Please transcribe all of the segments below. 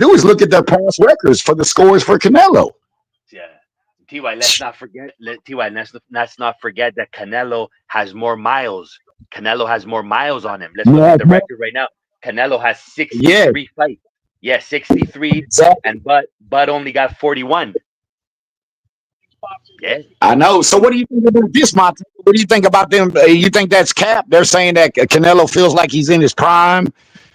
do is look at their past records for the scores for Canelo. Yeah. Ty, let's not forget. Ty, let's not forget that Canelo has more miles. Canelo has more miles on him. Let's look Yeah, at the record right now. Canelo has yeah, 63 fights. Yeah, 63, exactly. and Bud only got 41. Yeah. I know. So, what do you think about this, Monte? What do you think about them? You think that's cap? They're saying that Canelo feels like he's in his prime.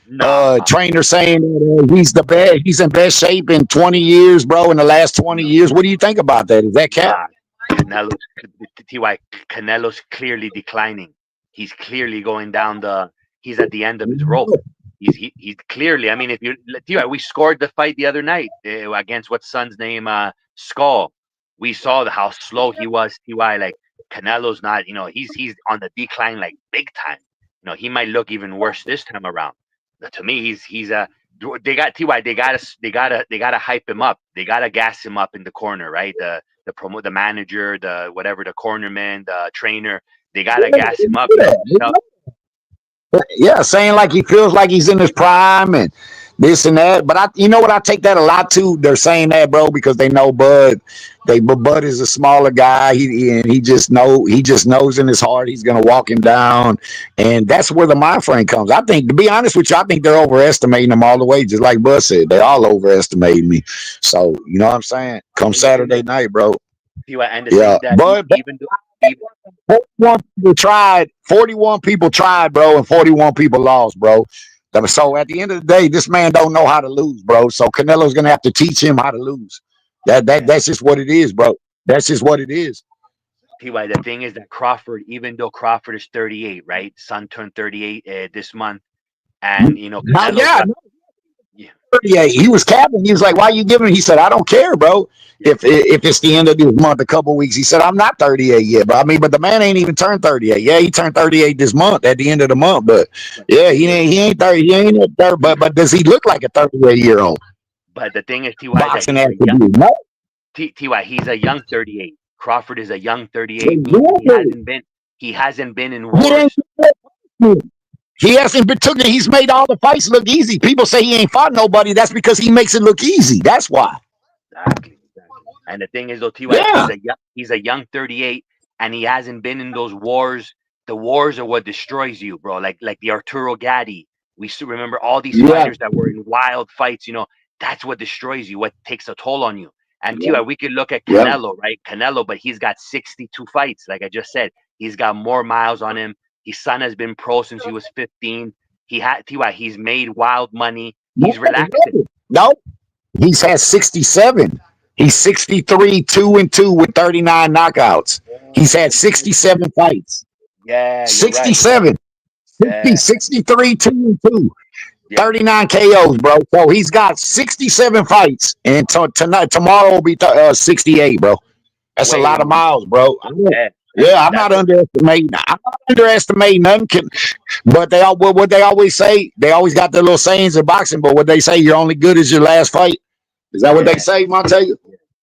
Nah, Trainer saying that he's the best. He's in best shape in 20 years, bro. In the last 20 no, years, what do you think about that? Is that cap? nah. Canelo's Ty. Canelo's clearly declining. He's clearly going down the. He's at the end of his rope. He's clearly. I mean, if you Ty, we scored the fight the other night against what's son's name, Skull. We saw how slow he was. Ty, like Canelo's not. He's on the decline like big time. He might look even worse this time around. But to me, he's a. They got Ty. They gotta hype him up. They gotta gas him up in the corner, right? The manager, the whatever, the cornerman, the trainer. They gotta gas him up. Yeah, saying like he feels like he's in his prime and this and that. But you know what? I take that a lot too. They're saying that, bro, because they know Bud. But Bud is a smaller guy. He just knows in his heart he's gonna walk him down, and that's where the mind frame comes. I think, to be honest with you, I think they're overestimating him all the way. Just like Bud said, they all overestimate me. So you know what I'm saying? Come Saturday night, bro. And the thing Yeah, is that Bud. even though, even, 41 people tried. 41 people tried, bro, and 41 people lost, bro. So at the end of the day, this man don't know how to lose, bro. So Canelo's gonna have to teach him how to lose. That's just what it is, bro. That's just what it is. the thing is that Crawford, even though Crawford is 38, right? Son turned 38 this month, and Now, Canelo's yeah, got yeah, 38. He was capping. He was like, "Why you giving?" He said, "I don't care, bro. yeah, If it's the end of this month, a couple weeks." He said, "I'm not 38 yet, but I mean, but the man ain't even turned 38. Yeah, he turned 38 this month at the end of the month, but but the yeah, thing is, he ain't 30. He ain't at 30. But does he look like a 38-year-old? but the thing is, that Boxing he's has a to young be no. He's a young 38. Crawford is a young 38, meaning Exactly. he hasn't been in He ain't. wars. He hasn't been took it. He's made all the fights look easy. People say he ain't fought nobody. That's because he makes it look easy. That's why. Exactly, exactly. And the thing is, though, Ty, Yeah. he's a young 38, and he hasn't been in those wars. The wars are what destroys you, bro. Like the Arturo Gatti. We still remember all these Yeah. fighters that were in wild fights. That's what destroys you. What takes a toll on you. And Yeah. Ty, we could look at Yeah. Canelo, right? Canelo, but he's got 62 fights. Like I just said, he's got more miles on him. His son has been pro since he was 15. He's made wild money. He's relaxing. No, he's had 67. He's 63, 2-2 with 39 knockouts. He's had 67 fights. Yeah, you're right. 67. 60, Yeah, 63, 2-2. yeah. 39 KOs, bro. So he's got 67 fights. And tomorrow will be 68, bro. That's a lot of Way. miles, bro. Yeah, Yeah, I'm not that's what. underestimating. I'm not underestimating nothing. But what they always say, they always got their little sayings in boxing. But what they say, you're only good as your last fight. Is that what they Yeah. say, Monteca?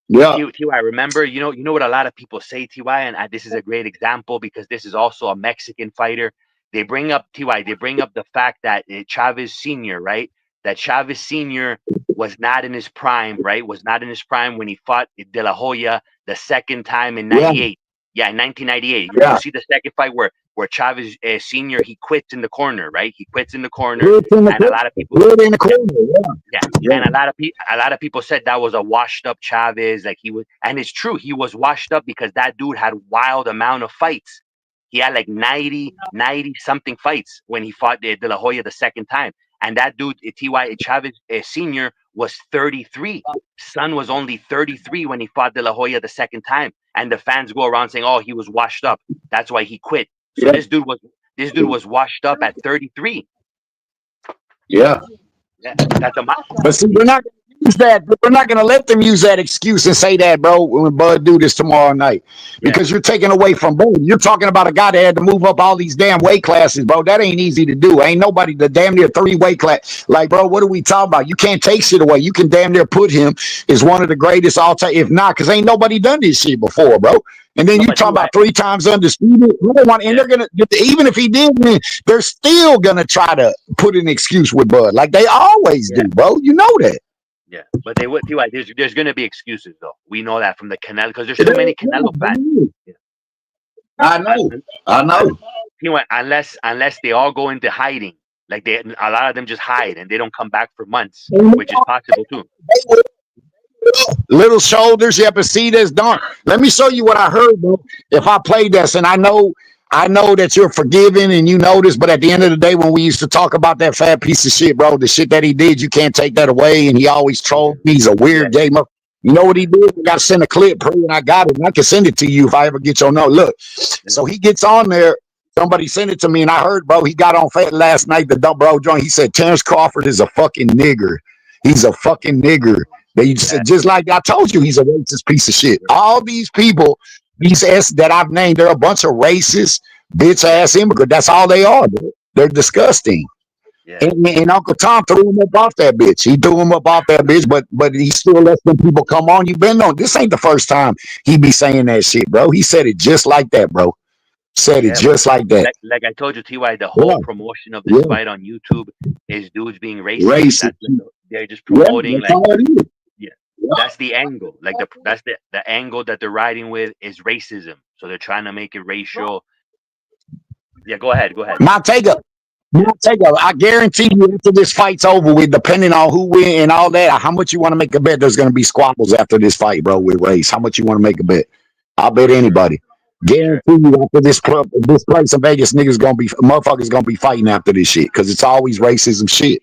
Yeah. Yeah. Ty, remember, you know what a lot of people say, Ty, and this is a great example because this is also a Mexican fighter. They bring up Ty. They bring up the fact that Chavez Senior, right? That Chavez Senior was not in his prime, right? Was not in his prime when he fought De La Hoya the second time in Yeah. '98. Yeah, in 1998. You Yeah. see the second fight where Chavez Senior, he quits in the corner, right? He quits in the corner, Good in the and a corner. lot of people. Good in the Yeah, corner. Yeah. yeah, Yeah. and a lot of people said that was a washed up Chavez, like he was, and it's true, he was washed up because that dude had wild amount of fights. He had like 90 something fights when he fought De La Hoya the second time, and that dude Ty Chavez Senior was 33. Son was only 33 when he fought De La Hoya the second time, and the fans go around saying, "Oh, he was washed up. That's why he quit." So Yeah. this dude was washed up at 33. Yeah. Yeah, that's a But see, we're not gonna use that. We're not gonna let them use that excuse and say that, bro, when Bud do this tomorrow night. yeah. Because you're taking away from Bud. You're talking about a guy that had to move up all these damn weight classes, bro. That ain't easy to do. Ain't nobody the damn near 3 weight class. Like, bro, what are we talking about? You can't take shit away. You can damn near put him as one of the greatest all time, if not, because ain't nobody done this shit before, bro. And then No, you but talk Ty, about 3 times undisputed. And yeah. they're gonna, even if he did, they're still gonna try to put an excuse with Bud, like they always Yeah. do, bro. You know that. Yeah, but they would. T.Y. There's going to be excuses though. We know that from the Canelo because there's too many Canelo fans. Yeah. I know. I know. T.Y. Unless they all go into hiding, like a lot of them just hide and they don't come back for months, which is possible too. Little shoulders, you ever see this? Don't let me show you what I heard, bro. If I play this, and I know that you're forgiving and you know this, but at the end of the day, when we used to talk about that fat piece of shit, bro, the shit that he did, you can't take that away. And he always trolled me. He's a weird gamer. You know what he did? I got to send a clip, bro, and I got it. And I can send it to you if I ever get your note. Look, so he gets on there. Somebody sent it to me, and I heard, bro, he got on fat last night, the dumb bro joint. He said, Terrence Crawford is a fucking nigger. He's a fucking nigger. They said, just like I told you, he's a racist piece of shit. All these people, these S that I've named, they're a bunch of racist, bitch ass immigrants. That's all they are. Dude. They're disgusting. Yeah. And Uncle Tom threw him up off that bitch. He threw him up off that bitch, but he still lets them people come on. You been on. This ain't the first time he be saying that shit, bro. He said it just like that, bro. Said it just like that. Like I told you, T.Y., the whole promotion of this fight on YouTube is dudes being racist. They're just promoting that's the angle. Like that's the angle that they're riding with is racism. So they're trying to make it racial. Yeah, go ahead. Manteca, I guarantee you after this fight's over with, depending on who win and all that, how much you want to make a bet there's going to be squabbles after this fight, bro, with race? How much you want to make a bet? I'll bet anybody. Guarantee you after this place in Vegas, motherfuckers gonna be fighting after this shit because it's always racism shit.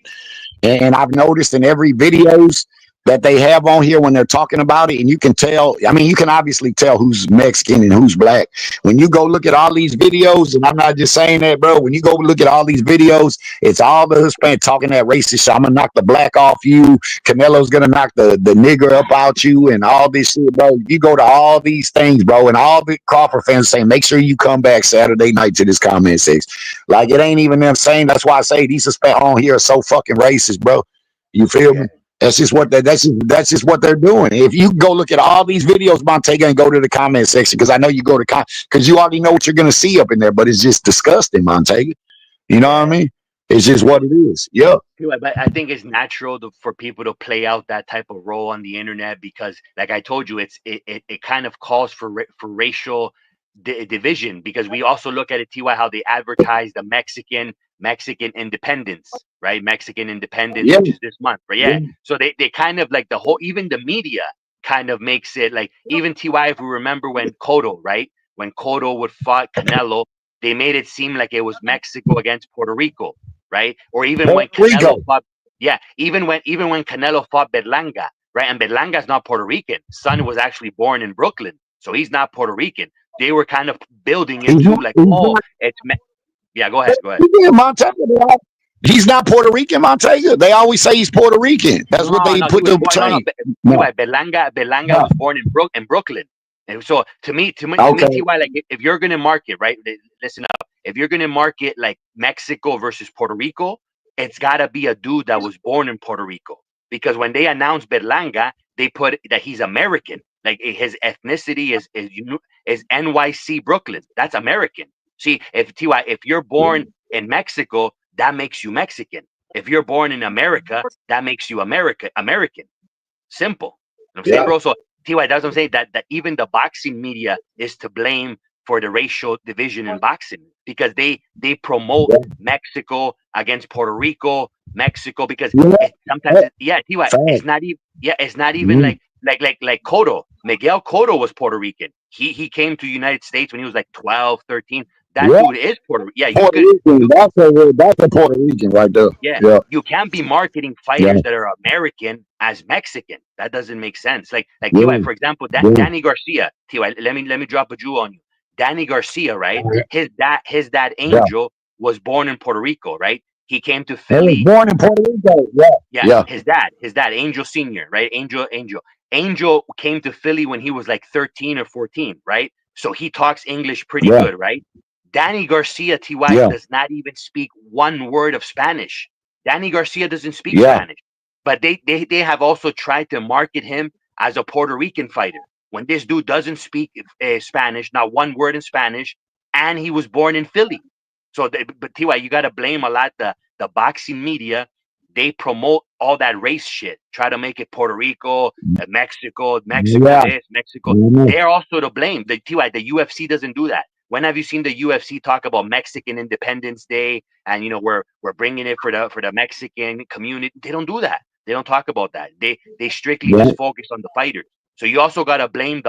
And I've noticed in every videos that they have on here when they're talking about it, and you can tell, I mean, you can obviously tell who's Mexican and who's black. When you go look at all these videos, and I'm not just saying that, bro, when you go look at all these videos, it's all the Hispanic talking that racist shit. I'm gonna knock the black off you. Canelo's gonna knock the nigger up out you and all this shit, bro. You go to all these things, bro, and all the Crawford fans saying, make sure you come back Saturday night to this comment section. Like, it ain't even them saying. That's why I say these Hispanic on here are so fucking racist, bro. You feel me? That's just what that's just what they're doing. If you go look at all these videos, Manteca, and go to the comment section, because I know you go to because you already know what you're gonna see up in there, but it's just disgusting, Manteca. You know what I mean? It's just what it is. Yeah. But I think it's natural for people to play out that type of role on the internet because, like I told you, it kind of calls for racial division because we also look at it, T.Y., how they advertise the Mexican independence, right? Mexican independence, which is this month, right? Yeah. So they kind of like the whole, even the media kind of makes it like, even T.Y., if we remember when Cotto, right? When Cotto would fight Canelo, they made it seem like it was Mexico against Puerto Rico, right? Or even when Canelo fought, even when Canelo fought Berlanga, right? And Berlanga's not Puerto Rican. Son was actually born in Brooklyn, so he's not Puerto Rican. They were kind of building into like, it's yeah. Go ahead. Manteca, he's not Puerto Rican, Manteca. They always say he's Puerto Rican. That's what they put the train. Berlanga was born in Brooklyn. And so to me, T.Y., like if you're gonna market, right? Listen up. If you're gonna market like Mexico versus Puerto Rico, it's gotta be a dude that was born in Puerto Rico. Because when they announced Berlanga, they put that he's American. Like his ethnicity is NYC Brooklyn. That's American. See, T.Y., if you're born in Mexico, that makes you Mexican. If you're born in America, that makes you American. Simple. You know what I'm saying, bro? So T.Y., that's what I'm saying, that even the boxing media is to blame for the racial division in boxing because they promote Mexico against Puerto Rico, because sometimes T.Y., it's not even like Cotto. Miguel Cotto was Puerto Rican. He came to the United States when he was like 12, 13. That dude is Puerto Rican. Yeah, that's a Puerto Rican right there. Yeah. You can't be marketing fighters that are American as Mexican. That doesn't make sense. Like T.Y., for example, Danny Garcia. T.Y., let me drop a jewel on you. Danny Garcia, right? His dad Angel was born in Puerto Rico, right? He came to Philly. He was born in Puerto Rico. Yeah. His dad, Angel Senior, right? Angel came to Philly when he was like 13 or 14, right? So he talks English pretty good, right? Danny Garcia, T.Y., does not even speak one word of Spanish. Danny Garcia doesn't speak Spanish. But they have also tried to market him as a Puerto Rican fighter. When this dude doesn't speak Spanish, not one word in Spanish, and he was born in Philly. So, but T.Y., you got to blame a lot the boxing media they promote all that race shit. Try to make it Puerto Rico, Mexico, Yeah. this, Mexico. Mhm. They're also to blame. The UFC doesn't do that. When have you seen the UFC talk about Mexican Independence Day and we're bringing it for the Mexican community? They don't do that. They don't talk about that. They strictly Yeah. just focus on the fighters. So you also gotta blame the